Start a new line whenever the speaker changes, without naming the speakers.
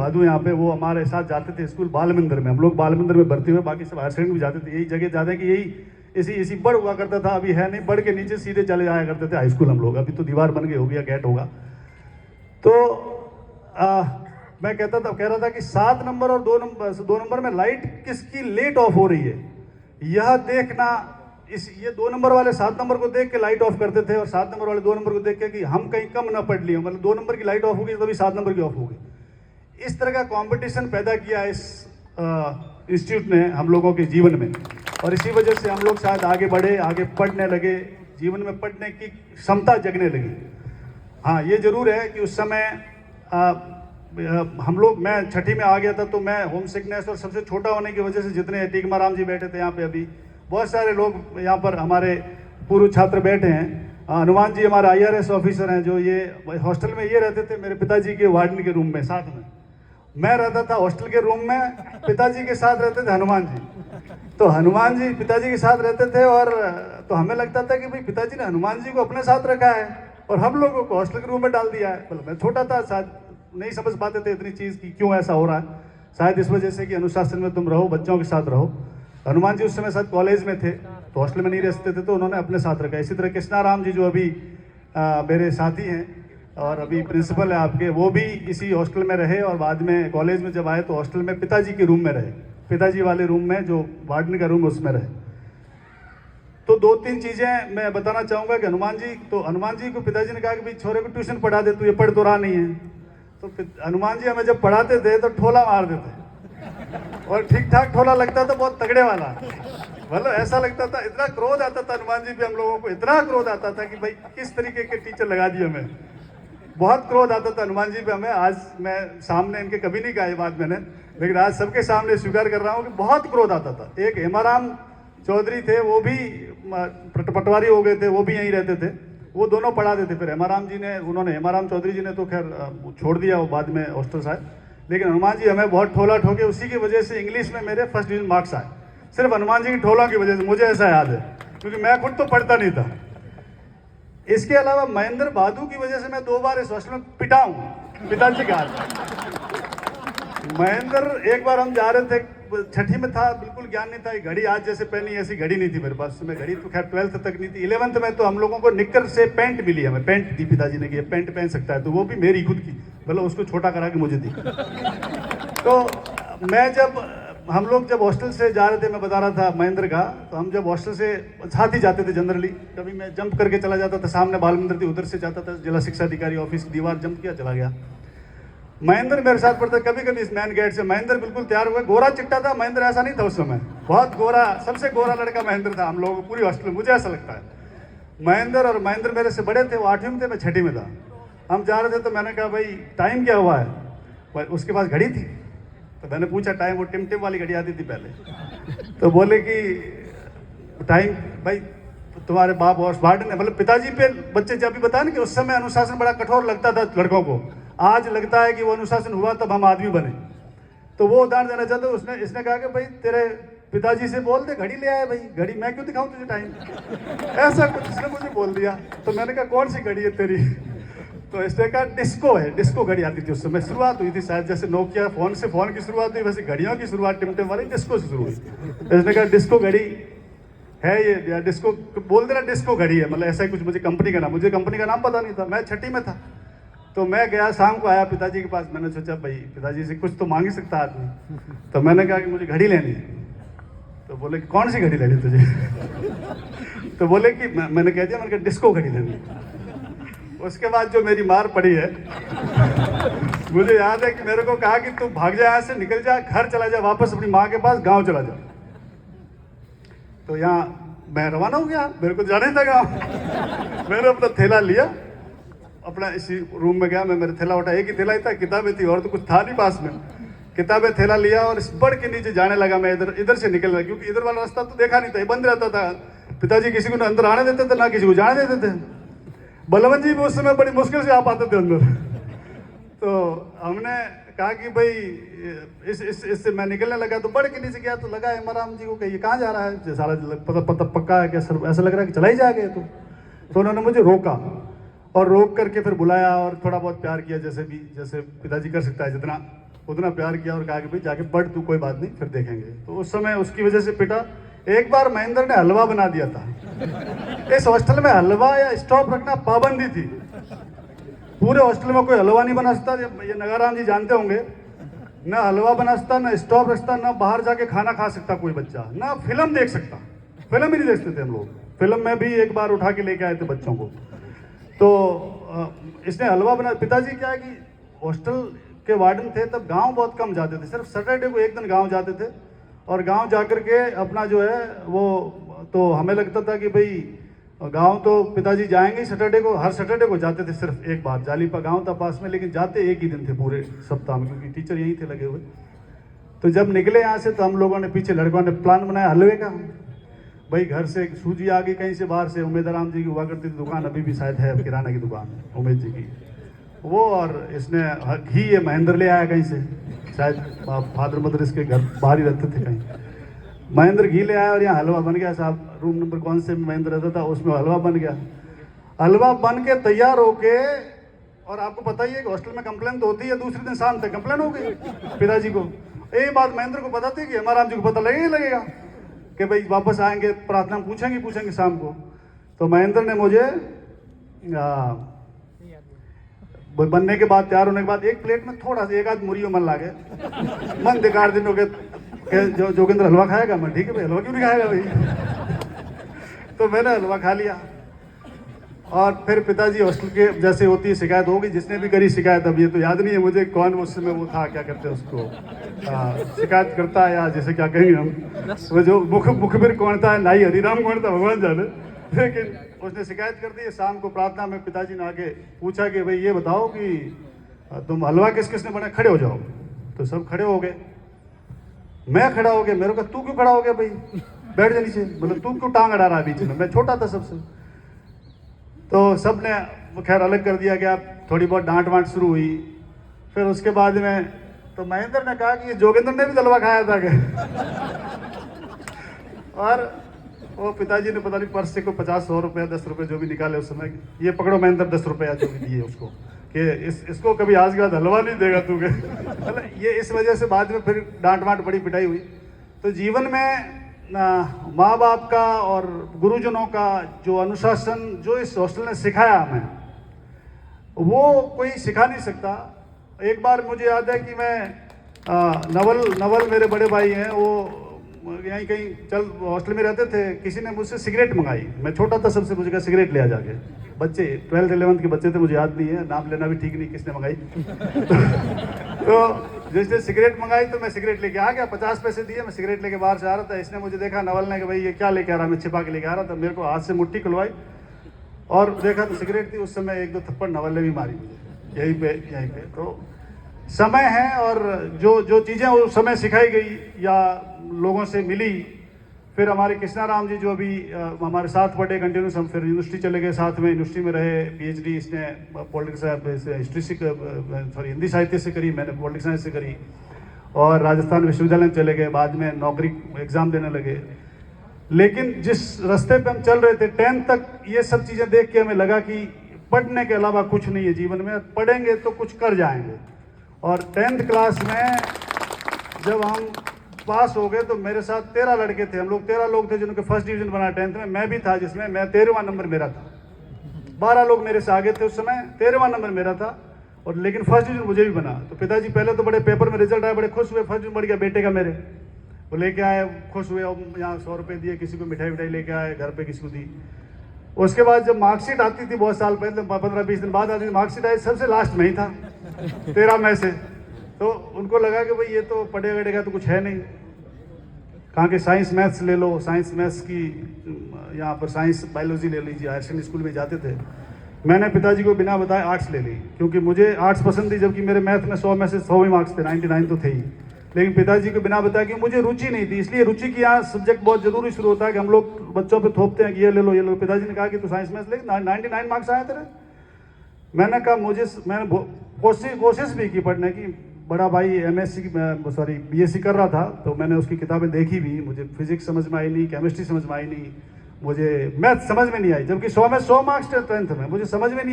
साधु यहाँ पे वो हमारे साथ जाते थे स्कूल बाल मंदिर में, हम लोग बाल मंदिर में भर्ती हुए, बाकी सब हायर सेकेंडरी भी जाते थे। यही जगह जाते कि यही इसी बड़ हुआ करता था, अभी है नहीं, बड़ के नीचे सीधे चले जाया करते थे हाई स्कूल हम लोग। अभी तो दीवार बन गई होगी या गेट होगा। तो मैं कह रहा था कि 7 नंबर और 2 नंबर में लाइट किसकी लेट ऑफ हो रही है, यह देखना। ये 2 नंबर वाले 7 नंबर को देख के लाइट ऑफ करते थे, और 7 नंबर वाले 2 नंबर को देख के कि हम कहीं कम ना पढ़ लिए, मतलब 2 नंबर की लाइट ऑफ होगी तभी 7 नंबर की ऑफ होगी। इस तरह का कंपटीशन पैदा किया इस इंस्टीट्यूट ने हम लोगों के जीवन में, और इसी वजह से हम लोग शायद आगे बढ़े, आगे पढ़ने लगे, जीवन में पढ़ने की क्षमता जगने लगी। हाँ, ये जरूर है कि उस समय हम लोग, मैं छठी में आ गया था, तो मैं होम सिकनेस और सबसे छोटा होने की वजह से जितने टीकमाराम जी बैठे थे यहाँ पे, अभी बहुत सारे लोग यहाँ पर हमारे पूर्व छात्र बैठे हैं। हनुमान जी हमारे IRS ऑफिसर हैं, जो ये हॉस्टल में ये रहते थे मेरे पिताजी के वार्डन के रूम में साथ में। मैं रहता था हॉस्टल के रूम में, पिताजी के साथ रहते थे हनुमान जी। तो हनुमान जी पिताजी के साथ रहते थे, और तो हमें लगता था कि भाई पिताजी ने हनुमान जी को अपने साथ रखा है और हम लोगों को हॉस्टल के रूम में डाल दिया है। मतलब मैं छोटा था, शायद नहीं समझ पाते थे इतनी चीज़ की क्यों ऐसा हो रहा है। शायद इस वजह से कि अनुशासन में तुम रहो, बच्चों के साथ रहो। हनुमान जी उस समय शायद कॉलेज में थे, तो हॉस्टल में नहीं रह सकते थे, तो उन्होंने अपने साथ रखा। इसी तरह कृष्णाराम जी जो अभी मेरे साथी हैं और अभी प्रिंसिपल है आपके, वो भी इसी हॉस्टल में रहे, और बाद में कॉलेज में जब आए तो हॉस्टल में पिताजी के रूम में रहे, पिताजी वाले रूम में जो वार्डन का रूम उसमें रहे। तो 2-3 चीज़ें मैं बताना चाहूँगा कि हनुमान जी को पिताजी ने कहा कि भाई छोरे को ट्यूशन पढ़ा दे, तू ये पढ़ तो रहा नहीं है। तो हनुमान जी हमें जब पढ़ाते थे तो ठोला मार देते, और ठीक ठाक ठोला लगता था, बहुत तगड़े वाला। मतलब ऐसा लगता था, इतना क्रोध आता था हनुमान जी पे, हम लोगों को इतना क्रोध आता था कि भाई किस तरीके के टीचर लगा दिए हमें। बहुत क्रोध आता था हनुमान जी पे हमें। आज मैं सामने इनके कभी नहीं कहा ये बात मैंने, लेकिन आज सबके सामने स्वीकार कर रहा हूँ कि बहुत क्रोध आता था। एक हेमाराम चौधरी थे, वो भी पटवारी हो गए थे, वो भी यहीं रहते थे, वो दोनों पढ़ाते थे। फिर हेमाराम चौधरी जी ने तो खैर छोड़ दिया वो बाद में हॉस्टल साहब, लेकिन हनुमान जी हमें बहुत ठोला ठोके। उसी की वजह से इंग्लिश में मेरे फर्स्ट डिवीजन मार्क्स आए, सिर्फ हनुमान जी की ठोलों की वजह से, मुझे ऐसा याद है, क्योंकि मैं खुद तो पढ़ता नहीं था। इसके अलावा महेंद्र बहादुर की वजह से मैं 2 बार इस हॉस्टल में पिटा हूँ पिताजी के हाथ। महेंद्र, एक बार हम जा रहे थे, छठी में था, बिल्कुल ज्ञान नहीं था, घड़ी आज जैसे पहनी ऐसी घड़ी नहीं थी मेरे पास। मैं घड़ी तो खैर 12th तक नहीं थी। 11th में तो हम लोगों को निक्कर से पैंट मिली, हमें पैंट दी पिताजी ने कि पैंट पहन सकता है, तो वो भी मेरी खुद की, मतलब उसको छोटा करा के मुझे दी। तो हम लोग जब हॉस्टल से जा रहे थे, मैं बता रहा था महेंद्र का, तो हम जब हॉस्टल से साथ ही जाते थे जनरली, कभी मैं जंप करके चला जाता था, सामने बाल मंदिर थी, उधर से जाता था, जिला शिक्षा अधिकारी ऑफिस की दीवार जंप किया, चला गया। महेंद्र मेरे साथ पढ़ता, कभी कभी इस मैन गेट से महेंद्र बिल्कुल तैयार हुआ, गोरा चिट्टा था महेंद्र, ऐसा नहीं था उस समय, बहुत गोरा, सबसे गोरा लड़का महेंद्र था हम लोग पूरी हॉस्टल में, मुझे ऐसा लगता है। महेंद्र मेरे से बड़े थे, वो 8वीं में थे, मैं 6ठी में था। हम जा रहे थे, तो मैंने कहा भाई टाइम क्या हुआ है, उसके पास घड़ी थी, तो मैंने पूछा टाइम, वो टिम वाली घड़ी आती थी पहले, तो बोले कि टाइम भाई तुम्हारे बाप और वार्डन ने, मतलब पिताजी पे बच्चे जब भी बताया ना कि उस समय अनुशासन बड़ा कठोर लगता था लड़कों को, आज लगता है कि वो अनुशासन हुआ तब हम आदमी बने। तो वो उदाहरण देना चाहते, इसने कहा कि भाई तेरे पिताजी से बोल दे घड़ी ले आए, भाई घड़ी मैं क्यों दिखाऊं तुझे टाइम, ऐसा कुछ इसने मुझे बोल दिया। तो मैंने कहा कौन सी घड़ी है तेरी, तो इसने कहा डिस्को है, डिस्को घड़ी आती थी उस समय, शुरुआत हुई थी शायद, जैसे नोकिया फोन से फोन की शुरुआत हुई, वैसे घड़ियों की शुरुआत टिमटिम वाली डिस्को से शुरू हुई। इसने कहा डिस्को घड़ी है ये, या डिस्को बोल देना, डिस्को घड़ी है, मतलब ऐसा ही कुछ। मुझे कंपनी का नाम पता नहीं था, मैं 6ठी में था। तो मैं गया, शाम को आया पिताजी के पास, मैंने सोचा भाई पिताजी से कुछ तो मांग ही सकता आदमी, तो मैंने कहा कि मुझे घड़ी लेनी है। तो बोले कि कौन सी घड़ी लेनी तुझे तो बोले कि मैंने कह दिया, मैंने कहा डिस्को घड़ी लेनी है। उसके बाद जो मेरी मार पड़ी है मुझे याद है कि मेरे को कहा कि तू भाग जा, यहाँ से निकल जा, घर चला जा, वापस अपनी माँ के पास गांव चला जा। तो यहाँ मैं रवाना हो गया, मेरे को जाना ही था गाँव। मैंने अपना थैला लिया, अपना इसी रूम में गया, मैं मेरा थैला उठा, एक ही थैला ही था, किताबें थी और तो कुछ था नहीं पास में, किताबें थैला लिया और इस बड़ के नीचे जाने लगा। मैं इधर से निकल रहा, क्योंकि इधर वाला रास्ता तो देखा नहीं था, ये बंद रहता था। पिताजी किसी को अंदर आने देते थे, ना किसी को जाने देते थे। बलवंत जी भी उस समय बड़ी मुश्किल से आ पाते थे अंदर। तो हमने कहा कि भाई इससे मैं निकलने लगा, तो बड़ के नीचे गया, तो लगा हेमाराम जी को कि ये कहाँ जा रहा है, सारा पता पक्का है क्या सर, ऐसा लग रहा है कि चला ही जाएगा। तो उन्होंने मुझे रोका, और रोक करके फिर बुलाया और थोड़ा बहुत प्यार किया, जैसे पिताजी कर सकता है जितना। उतना प्यार किया और कहा कि भाई जाके पढ़ तू, कोई बात नहीं फिर देखेंगे। तो उस समय उसकी वजह से पिटा। एक बार महेंद्र ने हलवा बना दिया था। इस हॉस्टल में हलवा या स्टॉप रखना पाबंदी थी। पूरे हॉस्टल में कोई हलवा नहीं बना सकता, ये नगाराम जी जानते होंगे। ना हलवा बना सकता, ना स्टॉप रखता, ना बाहर जाके खाना खा सकता कोई बच्चा, ना फिल्म देख सकता। फिल्म ही नहीं देखते थे हम लोग। फिल्म में भी एक बार उठा के लेके आए थे बच्चों को। तो इसने हलवा बना। पिताजी क्या है कि हॉस्टल के वार्डन थे, तब गांव बहुत कम जाते थे, सिर्फ सैटरडे को एक दिन गांव जाते थे। और गांव जाकर के अपना जो है वो, तो हमें लगता था कि भाई गांव तो पिताजी जाएंगे ही सैटरडे को, हर सैटरडे को जाते थे सिर्फ एक बार। जालीपा गांव था पास में, लेकिन जाते एक ही दिन थे पूरे सप्ताह में, क्योंकि टीचर यहीं थे लगे हुए। तो जब निकले यहाँ से तो हम लोगों ने पीछे, लड़कों ने प्लान बनाया हलवे का। भाई घर से सूजी आ गई कहीं से बाहर से, उमेद राम जी की हुआ करती थी दुकान, अभी भी शायद है किराना की दुकान उमेद जी की वो। और इसने घी ये महेंद्र ले आया कहीं से, शायद फादर मदर इसके घर बाहर ही रहते थे कहीं। महेंद्र घी ले आया और यहाँ हलवा बन गया साहब। रूम नंबर कौन से में महेंद्र रहता था, उसमें हलवा बन गया। हलवा बन के तैयार होके, और आपको पता ही है कि हॉस्टल में कंप्लेन तो होती है, दूसरे दिन शाम तक कंप्लेन हो गई पिताजी को। यही बात महेंद्र को पता थी कि हमारा जी को पता लगेगा कि भाई वापस आएंगे, प्रार्थना पूछेंगे शाम को। तो महेंद्र ने मुझे बनने के बाद, तैयार होने के बाद, एक प्लेट में थोड़ा सा एक आध मुरियो मन लागे, मन दिकार दिन हो गए जो जोगिंद्र हलवा खाएगा। मैं ठीक है भाई, हलवा क्यों नहीं खाएगा भाई। तो मैंने हलवा खा लिया। और फिर पिताजी हॉस्टल के जैसे होती है शिकायत होगी, जिसने भी करी शिकायत, अब ये तो याद नहीं है मुझे कौन उस समय वो था, क्या करते हैं उसको, शिकायत करता है या जैसे क्या कहेंगे हम, वो जो मुखबिर कौन था, नाई हरिराम कौन था, भगवान जाने। लेकिन उसने शिकायत कर दी। शाम को प्रार्थना में पिताजी ने आके पूछा कि भाई ये बताओ कि तुम हलवा किस किसने बनाया, खड़े हो जाओ। तो सब खड़े हो गए, मैं खड़ा हो गया। मेरे को तू क्यों खड़ा हो गया भाई, बैठ जा नीचे, मतलब तू क्यों टांग अड़ा रहा बीच में, मैं छोटा था सबसे। तो सब ने खैर अलग कर दिया गया, थोड़ी बहुत डांट वांट शुरू हुई। फिर उसके बाद में तो महेंद्र ने कहा कि ये जोगिंद्र ने भी हलवा खाया था क्या। और वो पिताजी ने पता नहीं पर्स से को 50-100 रुपया 10 रुपये जो भी निकाले उस समय, ये पकड़ो महेंद्र 10 रुपया जो भी दिए उसको कि इसको कभी आज के बाद हलवा नहीं देगा तू के। ये इस वजह से बाद में फिर डांट वांट बड़ी पिटाई हुई। तो जीवन में माँ बाप का और गुरुजनों का जो अनुशासन जो इस हॉस्टल ने सिखाया हमें, वो कोई सिखा नहीं सकता। एक बार मुझे याद है कि मैं नवल मेरे बड़े भाई हैं, वो यहीं कहीं चल हॉस्टल में रहते थे। किसी ने मुझसे सिगरेट मंगाई, मैं छोटा था सबसे, मुझे कहा सिगरेट ले आ जाके। बच्चे 12th-11th के बच्चे थे, मुझे याद नहीं है, नाम लेना भी ठीक नहीं किसने मंगाई। तो जिसने सिगरेट मंगाई तो मैं सिगरेट लेके आ गया, 50 पैसे दिए, मैं सिगरेट लेके बाहर से आ रहा था। इसने मुझे देखा, नवल ने, कि भाई ये क्या लेके आ रहा है, मैं छिपा के लेके आ रहा था। मेरे को हाथ से मुट्ठी खुलवाई और देखा तो सिगरेट थी। उस समय 1-2 थप्पड़ नवल ने भी मारी मुझे यहीं पे। तो समय है, और जो चीज़ें उस समय सिखाई गई या लोगों से मिली। फिर हमारे कृष्णाराम जी जो अभी हमारे साथ पढ़े कंटिन्यूस, हम फिर यूनिवर्सिटी चले गए, साथ में यूनिवर्सिटी में रहे। PhD इसने पॉलिटिक्स हिस्ट्री से, हिंदी साहित्य से करी, मैंने पॉलिटिक्स साइंस से करी। और राजस्थान विश्वविद्यालय में चले गए, बाद में नौकरी एग्ज़ाम देने लगे। लेकिन जिस रास्ते पे हम चल रहे थे 10th तक, ये सब चीज़ें देख के हमें लगा कि पढ़ने के अलावा कुछ नहीं है जीवन में, पढ़ेंगे तो कुछ कर जाएंगे। और 10th क्लास में जब हम पास हो गए तो मेरे साथ 13 लड़के थे, हम लोग 13 लोग थे जिनके फर्स्ट डिवीजन बना 10th में। मैं भी था जिसमें, मैं 13वां नंबर मेरा था। 12 लोग मेरे से आगे थे उस समय, 13वां नंबर मेरा था। और लेकिन फर्स्ट डिवीजन मुझे भी बना। तो पिताजी पहले तो बड़े, पेपर में रिजल्ट आया, बड़े खुश हुए, फर्स्ट डिवीजन बढ़ गया बेटे का मेरे। वो लेके आए, खुश हुए, यहाँ 100 रुपये दिए, किसी को मिठाई लेके आए, घर पे किसी को दी। उसके बाद जब मार्कशीट आती थी बहुत साल पहले, 15-20 दिन बाद आती थी मार्कशीट, आई सबसे लास्ट में ही था 13 में से। तो उनको लगा कि भाई ये तो पढ़ेगा तो कुछ है नहीं। कहाँ के साइंस मैथ्स ले लो, साइंस मैथ्स की यहाँ पर साइंस बायोलॉजी ले लीजिए, हायर सेकेंडरी स्कूल में जाते थे। मैंने पिताजी को बिना बताए आर्ट्स ले ली, क्योंकि मुझे आर्ट्स पसंद थी, जबकि मेरे मैथ में 100 में से 100 ही मार्क्स थे, 99 तो थे ही। लेकिन पिताजी को बिना बताया, कि मुझे रुचि नहीं थी। इसलिए रुचि की यहाँ सब्जेक्ट बहुत जरूरी शुरू होता है कि हम लोग बच्चों पे थोपते हैं कि ये ले लो ये लो। पिताजी ने कहा कि तू साइंस मैथ्स ले, 99 मार्क्स आए तेरे। मैंने कहा मैंने कोशिश भी की पढ़ने की। बड़ा भाई BSc कर रहा था, तो मैंने उसकी किताबें देखी भी। मुझे फिजिक्स समझ में आई नहीं, केमिस्ट्री समझ में आई नहीं, मुझे मैथ समझ में नहीं आई, जबकि 100 में 100 मार्क्स थे 10th में, मुझे समझ में नहीं